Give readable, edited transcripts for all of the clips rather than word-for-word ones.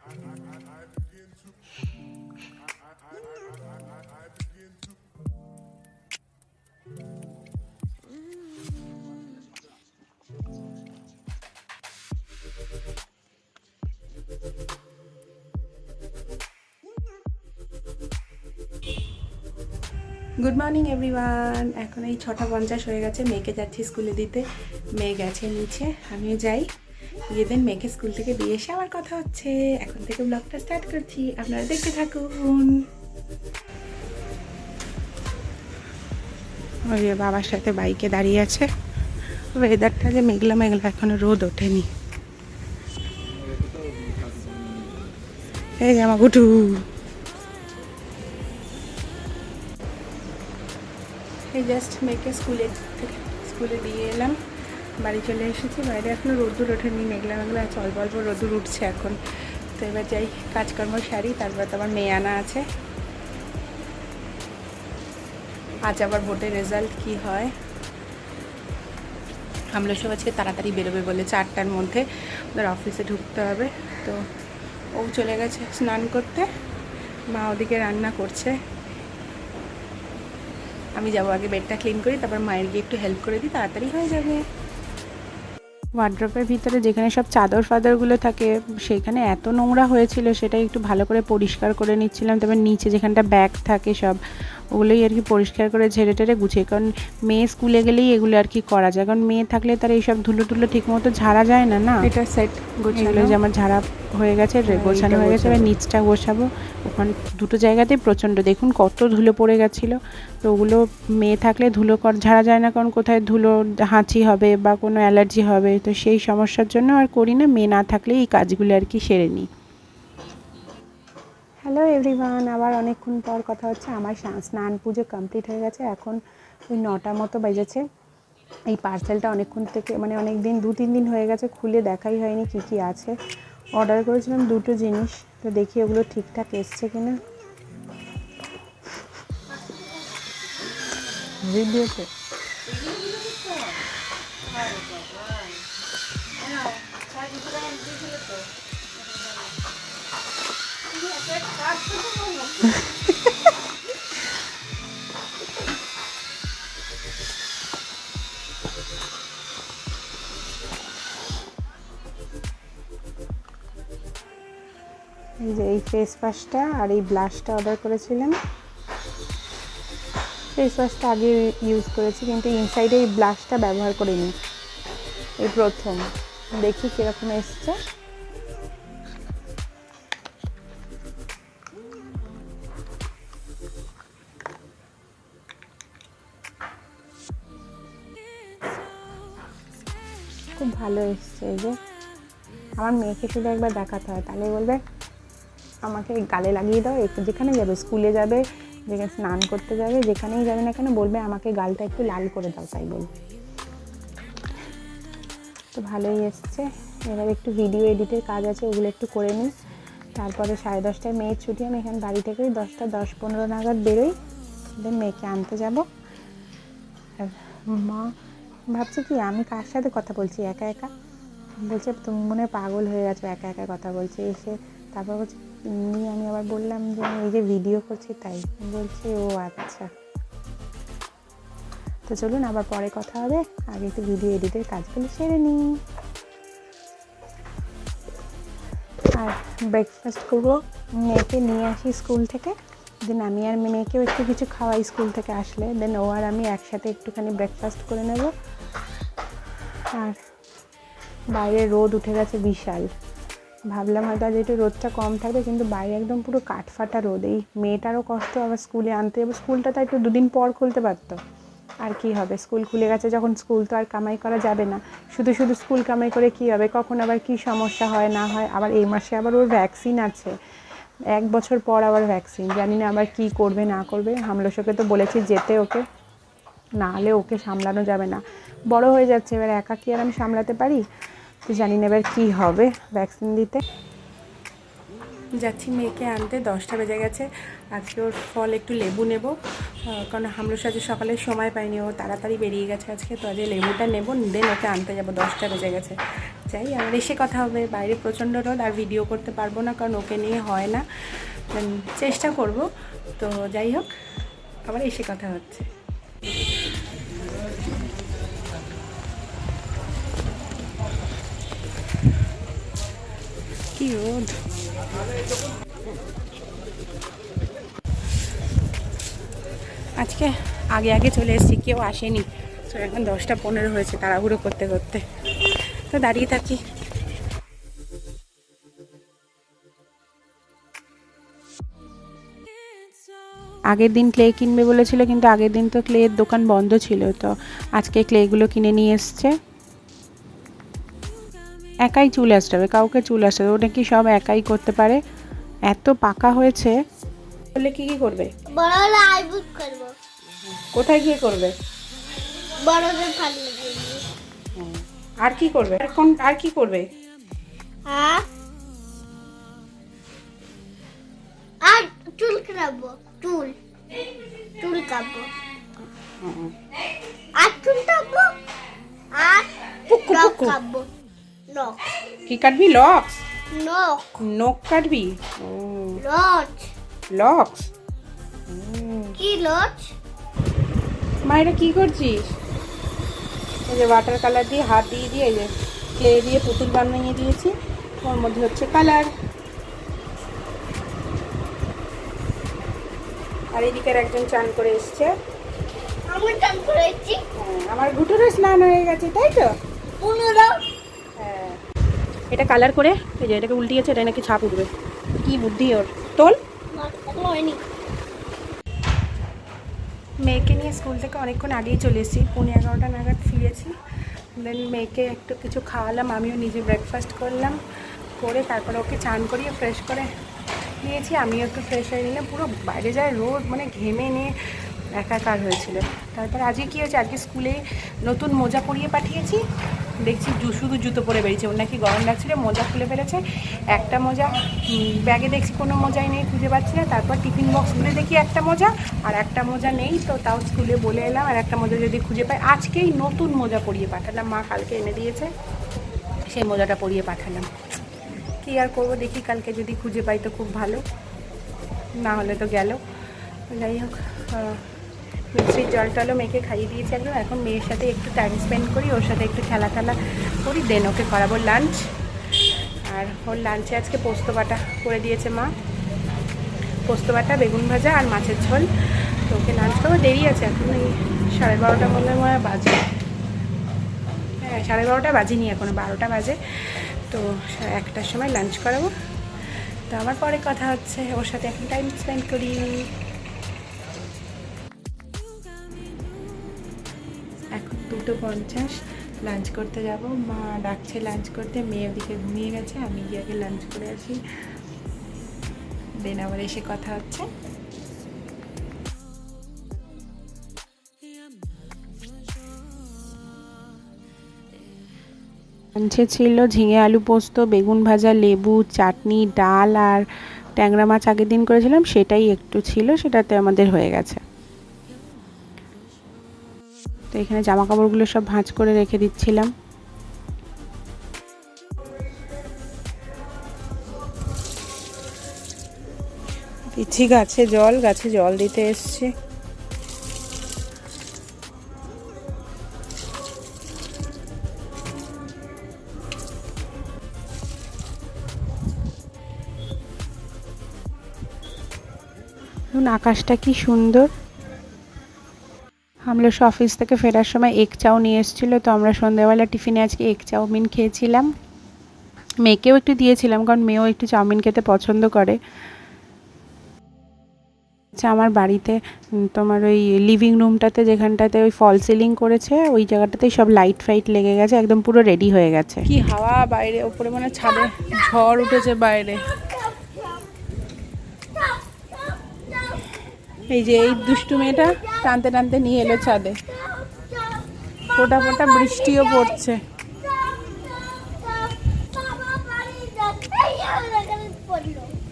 Good morning everyone. এখন এই 6:50 হয়ে গেছে। মেয়েকে যাচ্ছি স্কুলে দিতে। মেয়ে গেছে নিচে, আমিও যাই। গিয়ে দেন মেয়েকে স্কুল থেকে দিয়ে এসে আবার কথা হচ্ছে। এখন থেকে ব্লগটা স্টার্ট করছি, আপনারা দেখতে থাকুন। ওই যে বাবার সাথে বাইকে দাঁড়িয়ে আছে। ওয়েদারটা যে মেঘলা মেঘলা, এখনো রোদ ওঠেনি। এই যে আমার গুটু। এই জাস্ট মেয়েকে স্কুলে দিয়ে এলাম, বাড়ি চলে এসেছি। বাইরে এখনও রোদ্দুর ওঠেনি, মেঘলা মেঘলা আছে, অল্প অল্প রোদ্দুর উঠছে এখন। তো এবার যাই কাজকর্ম সারি, তারপর তো আবার মেয়ে আনা আছে। আজ আবার ভোটের রেজাল্ট কি হয়। আমরা সব আজকে তাড়াতাড়ি বেরোবে বলে 4টার মধ্যে ওদের অফিসে ঢুকতে হবে। তো ও চলে গেছে স্নান করতে, মা ওদিকে রান্না করছে। আমি যাবো আগে বেডটা ক্লিন করি, তারপর মায়ের গিয়ে একটু হেল্প করে দিই, তাড়াতাড়ি হয়ে যাবে। ওয়ার্ড্রপের ভিতরে যেখানে সব চাদর ফাদরগুলো থাকে সেখানে এত নোংরা হয়েছিল, সেটাই একটু ভালো করে পরিষ্কার করে নিচ্ছিলাম। তারপর নিচে যেখানটা ব্যাগ থাকে সব, ওগুলোই আর কি পরিষ্কার করে ঝেড়ে টেড়ে গুছিয়ে, কারণ মেয়ে স্কুলে গেলেই এগুলো আর কি করা যায়। কারণ মেয়ে থাকলে তার এইসব ধুলো টুলো ঠিক মতো ঝাড়া যায় না। এটা সেট গোছানো, যে আমার ঝাড়া হয়ে গেছে, গোছানো হয়ে গেছে। এবার নিচটা গোছাবো। ওখানে দুটো জায়গাতেই প্রচণ্ড, দেখুন কত ধুলো পড়ে গেছিলো। তো ওগুলো মেয়ে থাকলে ধুলো ঝাড়া যায় না, কারণ কোথায় ধুলো হাঁচি হবে বা কোনো অ্যালার্জি হবে। তো সেই সমস্যার জন্য আর করি না, মেয়ে না থাকলে এই কাজগুলো আর কি সেরে নিই। হ্যালো এভরিওয়ান, আবার অনেকক্ষণ পর কথা হচ্ছে। আমার স্নান পুজো কমপ্লিট হয়ে গেছে, এখন ওই 9টা মতো বেজেছে। এই পার্সেলটা অনেকক্ষণ থেকে, মানে অনেক দিন, 2-3 দিন হয়ে গেছে, খুলে দেখাই হয়নি কি কি আছে। অর্ডার করেছিলাম 2টো জিনিস, তো দেখি ওগুলো ঠিকঠাক এসছে কিনা। ভিডিওতে এই যে এই ফেস ওয়াশটা আর এই ব্লাশটা অর্ডার করেছিলাম। ফেস ওয়াশটা আগে ইউজ করেছি, কিন্তু ইনসাইডে এই ব্লাশটা ব্যবহার করিনি, এই প্রথম। দেখি কীরকম এসছে। খুব ভালো এসছে। এই যে আমার মেয়েকে শুধু একবার দেখাতে হয়, তাহলে বলবে আমাকে গালে লাগিয়ে দাও। একটু যেখানে যাবে, স্কুলে যাবে, যেখানে স্নান করতে যাবে, যেখানেই যাবে না কেন, বলবে আমাকে গালটা একটু লাল করে দাও, তাই বলবে। তো ভালোই এসছে। এবার একটু ভিডিও এডিটের কাজ আছে, ওগুলো একটু করে নিই। তারপরে 10:30টায় মেয়ের ছুটি, আমি এখানে বাড়ি থেকে 10টা 10-15 নাগাদ বেরোই। দেন মেয়েকে আনতে যাব। আর মা ভাবছে কি আমি কার সাথে কথা বলছি একা একা, বলছে তুমি মনে হয় পাগল হয়ে গেছো, একা একা কথা বলছে। এসে তারপর বলছে আমি আবার বললাম যে আমি এই যে ভিডিও করছি তাই। বলছে ও আচ্ছা। তো চলুন আবার পরে কথা হবে, আগে একটু ভিডিও এডিটের কাজগুলো সেরে নিই। আর ব্রেকফাস্ট করবো, মেয়েকে নিয়ে আসি স্কুল থেকে। দেন আমি আর মেয়েকেও একটু কিছু খাওয়াই স্কুল থেকে আসলে। দেন ও আর আমি একসাথে একটুখানি ব্রেকফাস্ট করে নেব। আর বাইরে রোদ উঠে গেছে বিশাল। ভাবলাম হয়তো আজ একটু রোদটা কম থাকবে, কিন্তু বাইরে একদম পুরো কাঠফাটা রোদ। এই মেয়েটারও কষ্ট, আবার স্কুলে আনতে যাবো। স্কুলটা তো একটু 2 দিন পর খুলতে পারতো, আর কি হবে। স্কুল খুলে গেছে যখন, স্কুল তো আর কামাই করা যাবে না। শুধু শুধু স্কুল কামাই করে কি হবে, কখন আবার কি সমস্যা হয় না হয়। আবার এই মাসে আবার ওর ভ্যাকসিন আছে, 1 বছর পর আবার ভ্যাকসিন। জানি না আবার কি করবে না করবে। হামলসকে তো বলেছি যেতে ওকে, না হলে ওকে সামলানো যাবে না। বড় হয়ে যাচ্ছে, এবার একা কি আর আমি সামলাতে পারি। তো জানি না এবার কী হবে ভ্যাকসিন দিতে। যাচ্ছি মেয়েকে আনতে, 10টা বেজে গেছে। আজকে ওর ফল একটু লেবু নেব, কারণ হামলুস আজকে সকালে সময় পাইনি, ও তাড়াতাড়ি বেরিয়ে গেছে আজকে। তো আজকে লেবুটা নেব, দেন ওকে আনতে যাব। 10টা বেজে গেছে। যাই, আমার এসে কথা হবে। বাইরে প্রচণ্ড রোদ, আর ভিডিও করতে পারবো না কারণ ওকে নিয়ে হয় না, চেষ্টা করব। তো যাই হোক, আবার এসে কথা হচ্ছে। কি রোদ! আজকে আগে আগে চলে এসেছি, কেউ আসেনি। তো এখন 10টা 15 হয়েছে, তাড়াহুড়ো করতে করতে। তো দাঁড়িয়ে থাকি। আগের দিন ক্লে কিনবে বলেছিল, কিন্তু আগের দিন তো ক্লের দোকান বন্ধ ছিল। তো আজকে ক্লেগুলো কিনে নিয়ে এসছে। একাই চুল আসতে হবে, কাউকে চুল আসতে হবে, ওটা কি সব একাই করতে পারে। এত পাকা হয়েছে। বলে কি কি করবে? কোথায় গিয়ে করবে? আর কি করবে? আর কি করবে? আর চুল কাটবো, চুল কাটবো, আর চুল কাটবো, আর নখ কাটবো। নখ কি কাটবি? লক্স? নখ নখ কাটবি? ও, লচ। লক্স। কি লচ? মায়েরা কি করছিস? এই যে ওয়াটার কালার দিয়ে হাত দিয়ে এই যে ক্লে দিয়ে পুতুল বানিয়ে দিয়েছি, ওর মধ্যে হচ্ছে কালার। আর এদিকের একজন চান করে এসছে। আমি চান করেছি। আমার ঘুটুরে স্নান হয়ে গেছে, তাই তো? হ্যাঁ, এটা কালার করে এই যে এটাকে উল্টিয়েছে, এটা নাকি ছাপ উঠবে। কি বুদ্ধি ওর! তোল। মেয়েকে নিয়ে স্কুল থেকে অনেকক্ষণ আগেই চলে এসেছি, 11:30 নাগাদ ফিরেছি। দেন মেয়েকে একটু কিছু খাওয়ালাম, আমিও নিজে ব্রেকফাস্ট করলাম, করে তারপরে ওকে চান করিয়ে ফ্রেশ করে নিয়েছি। আমিও একটু ফ্রেশ হয়ে নিলাম। পুরো বাইরে যায় রোদ, মানে ঘেমে নিয়ে একাকার হয়েছিল। তারপর আজকে কী হয়েছে, আজকে স্কুলে নতুন মোজা পরিয়ে পাঠিয়েছি। দেখছি শুধু জুতো পরে বেরিয়েছে, ওর নাকি গরম লাগছিল, মোজা খুলে ফেলেছে। একটা মোজা ব্যাগে দেখছি কোনো মোজাই নেই, খুঁজে পাচ্ছি না। তারপর টিফিন বক্স খুলে দেখি একটা মোজা, আর একটা মোজা নেই। তো তাও স্কুলে বলে এলাম, আর একটা মোজা যদি খুঁজে পাই। আজকেই নতুন মোজা পরিয়ে পাঠালাম, মা কালকে এনে দিয়েছে, সেই মোজাটা পরিয়ে পাঠালাম। কী আর করবো, দেখি কালকে যদি খুঁজে পাই তো খুব ভালো, না হলে তো গেল। যাই হোক, মিষ্টির জল টলও মেয়েকে খাইয়ে দিয়েছি একদম। এখন মেয়ের সাথে একটু টাইম স্পেন্ড করি, ওর সাথে একটু খেলা করি, দেন ওকে করাবো লাঞ্চ। আর ওর লাঞ্চে আজকে পোস্ত বাটা করে দিয়েছে মা, পোস্ত বাটা, বেগুন ভাজা আর মাছের ঝোল। তো ওকে লাঞ্চ করবো, দেরি আছে এখন, এই 12:30 মনে হয় বাজে। হ্যাঁ, 12:30 বাজেনি এখনো, 12টা বাজে। তো 1টার সময় লাঞ্চ করাবো। তো আমার পরে কথা হচ্ছে, ওর সাথে এখন টাইম স্পেন্ড করি। এখন 2:50, লাঞ্চ করতে যাব। মা ডাকছে লাঞ্চ করতে, মেয়ে ওদিকে ঘুমিয়ে গেছে, আমি গিয়ে আগে লাঞ্চ করে আসি, দেন আবার এসে কথা হচ্ছে। লাঞ্চে ছিল ঝিঙে আলু পোস্ত, বেগুন ভাজা, লেবু, চাটনি, ডাল আর ট্যাংরা মাছ আগের দিন করেছিলাম, সেটাই একটু ছিল, সেটাতে আমাদের হয়ে গেছে। তো এখানে জামা কাপড়গুলো সব ভাঁজ করে রেখে দিচ্ছিলাম। দিচ্ছি গাছে জল দিতে এসছি। আকাশটা কি সুন্দর। আমরা অফিস থেকে ফেরার সময় এগ চাউ নিয়ে এসেছিলো, তো আমরা সন্ধ্যাবেলা টিফিনে আজকে এগ চাউমিন খেয়েছিলাম। মেয়েকেও একটু দিয়েছিলাম, কারণ মেয়েও একটু চাউমিন খেতে পছন্দ করে। আচ্ছা, আমার বাড়িতে তোমার ওই লিভিং রুমটাতে, যেখানটাতে ওই ফল সিলিং করেছে, ওই জায়গাটাতেই সব লাইট ফাইট লেগে গেছে, একদম পুরো রেডি হয়ে গেছে। কি হাওয়া বাইরে, ওপরে মানে ছাদে ঝড় উঠেছে বাইরে। এই যে এই দুষ্টু মেয়েটা টানতে টানতে নিয়ে এলো ছাদে। ফোঁটা ফোঁটা বৃষ্টিও পড়ছে।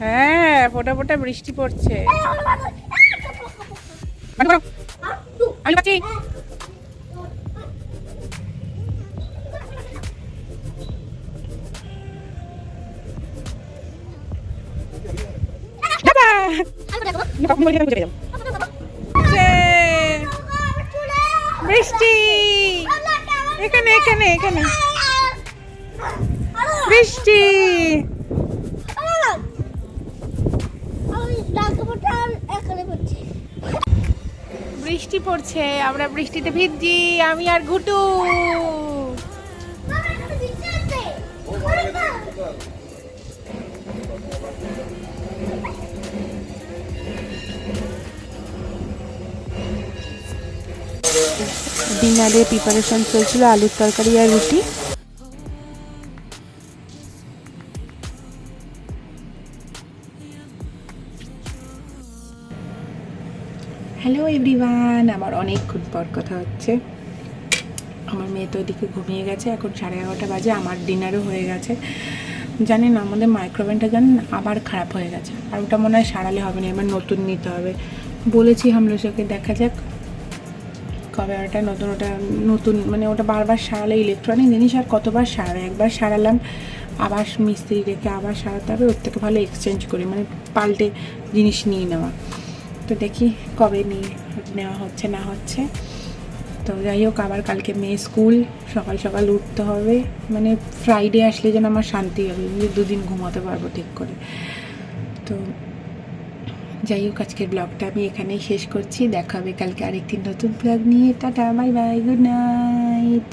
হ্যাঁ, ফোঁটা ফোঁটা বৃষ্টি পড়ছে। বৃষ্টি এখানে এখানে এখানে বৃষ্টি বৃষ্টি পড়ছে, আমরা বৃষ্টিতে ভিজছি, আমি আর ঘুটু। ডিনারে প্রিপারেশন চলছিল, আলুর তরকারি আর রুটি। হ্যালো এভরিওয়ান, আমার অনেকক্ষণ পর কথা হচ্ছে। আমার মেয়ে তো ওইদিকে ঘুমিয়ে গেছে, এখন 11:30 বাজে, আমার ডিনারও হয়ে গেছে। জানি না আমাদের মাইক্রোওভেনটা জানেন আবার খারাপ হয়ে গেছে, আর ওটা মনে হয় সারালে হবে না, এবার নতুন নিতে হবে বলেছি হামলোসাকে। দেখা যাক কবে ওটা নতুন মানে ওটা বারবার সারালে, ইলেকট্রনিক জিনিস আর কতবার সারাবে, একবার সারালাম আবার মিস্ত্রি রেখে আবার সারাতে হবে, ওর থেকে ভালো এক্সচেঞ্জ করি, মানে পাল্টে জিনিস নিয়ে নেওয়া। তো দেখি কবে নেওয়া হচ্ছে না হচ্ছে। তো যাই হোক, আবার কালকে মেয়ে স্কুল, সকাল সকাল উঠতে হবে, মানে ফ্রাইডে আসলে যেন আমার শান্তি হবে, 2 দিন ঘুমাতে পারবো ঠিক করে। তো যাই হোক, আজকের ব্লগটা আমি এখানেই শেষ করছি। দেখা হবে কালকে আরেকটি নতুন ব্লগ নিয়ে। Tata, bye bye, good night.